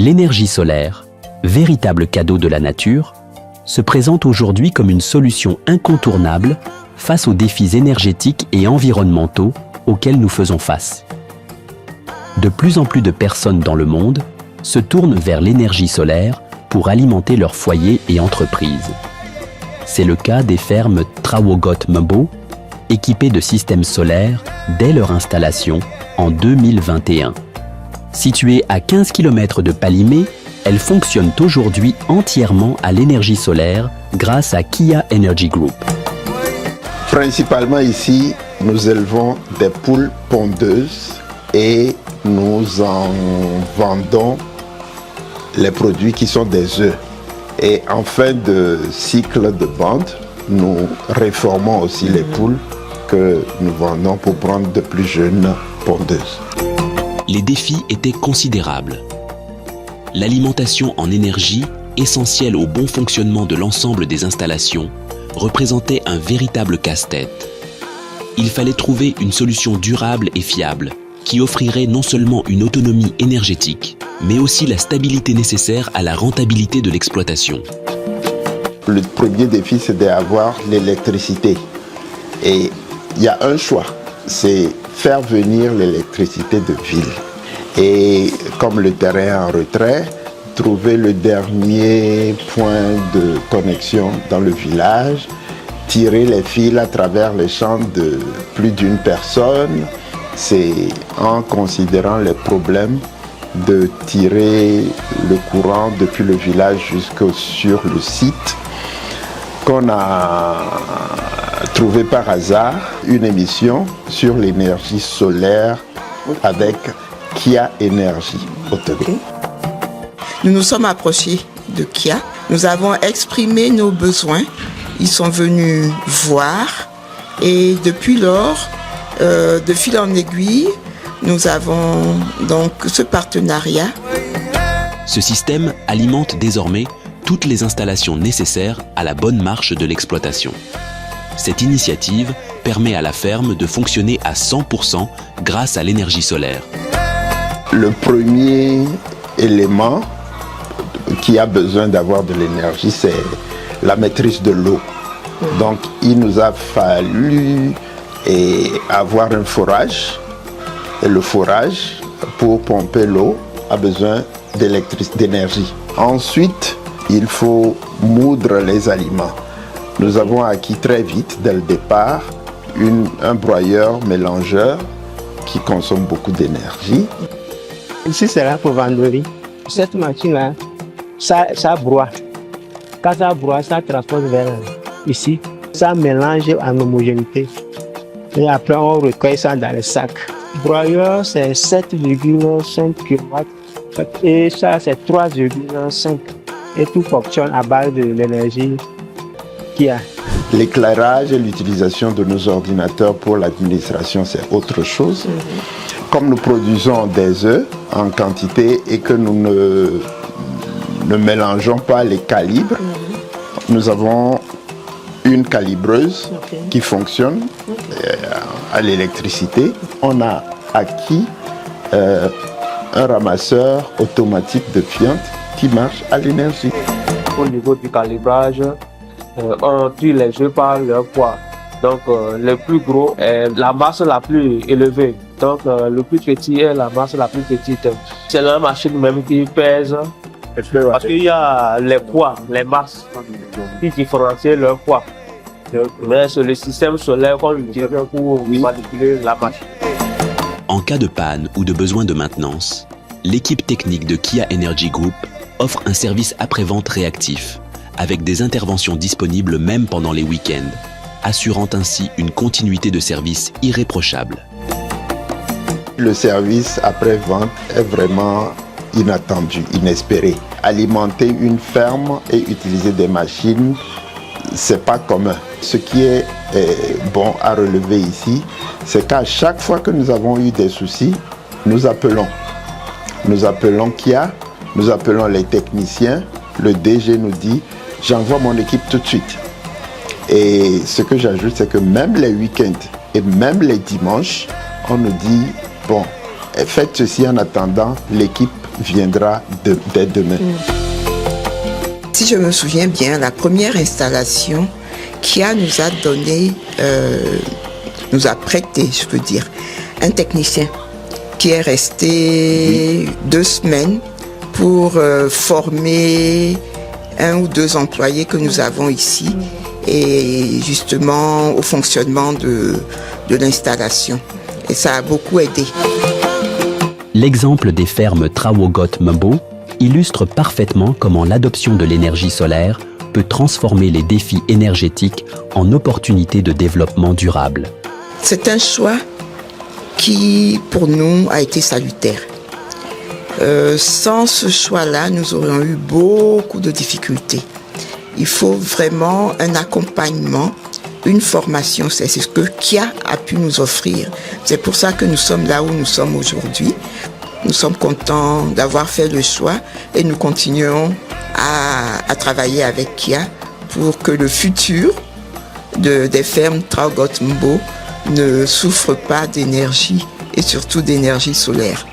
L'énergie solaire, véritable cadeau de la nature, se présente aujourd'hui comme une solution incontournable face aux défis énergétiques et environnementaux auxquels nous faisons face. De plus en plus de personnes dans le monde se tournent vers l'énergie solaire pour alimenter leurs foyers et entreprises. C'est le cas des fermes Trawogot Mbo, équipées de systèmes solaires dès leur installation en 2021. Situées à 15 km de Palimé, elles fonctionnent aujourd'hui entièrement à l'énergie solaire grâce à Kia Energy Group. Principalement ici, nous élevons des poules pondeuses et nous en vendons les produits qui sont des œufs. Et en fin de cycle de vente, nous réformons aussi les poules que nous vendons pour prendre de plus jeunes pondeuses. Les défis étaient considérables. L'alimentation en énergie, essentielle au bon fonctionnement de l'ensemble des installations, représentait un véritable casse-tête. Il fallait trouver une solution durable et fiable qui offrirait non seulement une autonomie énergétique, mais aussi la stabilité nécessaire à la rentabilité de l'exploitation. Le premier défi, c'est d'avoir l'électricité. Et il y a un choix, c'est faire venir l'électricité de ville. Et comme le terrain est en retrait, trouver le dernier point de connexion dans le village, tirer les fils à travers les champs de plus d'une personne. C'est en considérant les problèmes de tirer le courant depuis le village sur le site qu'on a trouvé par hasard une émission sur l'énergie solaire avec Kia Energy Autonomie. Nous nous sommes approchés de Kia. Nous avons exprimé nos besoins. Ils sont venus voir et depuis lors, de fil en aiguille, nous avons donc ce partenariat. Ce système alimente désormais toutes les installations nécessaires à la bonne marche de l'exploitation. Cette initiative permet à la ferme de fonctionner à 100% grâce à l'énergie solaire. Le premier élément qui a besoin d'avoir de l'énergie, c'est la maîtrise de l'eau. Donc il nous a fallu avoir un forage. Et le forage, pour pomper l'eau, a besoin d'énergie. Ensuite, il faut moudre les aliments. Nous avons acquis très vite, dès le départ, un broyeur mélangeur qui consomme beaucoup d'énergie. Ici, c'est la venderie. Cette machine-là, ça broie. Quand ça broie, ça transporte vers ici. Ça mélange en homogénéité. Et après, on recueille ça dans les sacs. Le broyeur, c'est 7,5 kW. Et ça, c'est 3,5. Et tout fonctionne à base de l'énergie qu'il y a. L'éclairage et l'utilisation de nos ordinateurs pour l'administration, c'est autre chose. Comme nous produisons des œufs en quantité et que nous ne mélangeons pas les calibres, nous avons une calibreuse qui fonctionne à l'électricité. On a acquis un ramasseur automatique de fientes qui marche à l'énergie. Au niveau du calibrage, on tue les œufs par leur poids. Donc le plus gros est la masse la plus élevée. Donc le plus petit est la masse la plus petite. C'est la machine même qui pèse. Parce qu'il y a les poids, les masses qui différencient leur poids. Mais c'est le système solaire qu'on utilise pour manipuler la machine. En cas de panne ou de besoin de maintenance, l'équipe technique de Kia Energy Group offre un service après-vente réactif, avec des interventions disponibles même pendant les week-ends, assurant ainsi une continuité de service irréprochable. Le service après-vente est vraiment inattendu, inespéré. Alimenter une ferme et utiliser des machines, c'est pas commun. Ce qui est bon à relever ici, c'est qu'à chaque fois que nous avons eu des soucis, nous appelons. Nous appelons Kia, nous appelons les techniciens. Le DG nous dit, j'envoie mon équipe tout de suite. Et ce que j'ajoute, c'est que même les week-ends et même les dimanches, on nous dit, bon, faites ceci en attendant, l'équipe viendra dès demain. Si je me souviens bien, la première installation, Kia nous a donné, nous a prêté, je veux dire, un technicien qui est resté 2 semaines pour former 1 ou 2 employés que nous avons ici et justement au fonctionnement de l'installation. Et ça a beaucoup aidé. L'exemple des fermes Trawogot Mbo illustre parfaitement comment l'adoption de l'énergie solaire peut transformer les défis énergétiques en opportunités de développement durable. C'est un choix qui, pour nous, a été salutaire. Sans ce choix-là, nous aurions eu beaucoup de difficultés. Il faut vraiment un accompagnement, une formation. C'est ce que Kia a pu nous offrir. C'est pour ça que nous sommes là où nous sommes aujourd'hui. Nous sommes contents d'avoir fait le choix et nous continuons à travailler avec Kia pour que le futur des fermes Trawogot Mbo ne souffre pas d'énergie et surtout d'énergie solaire.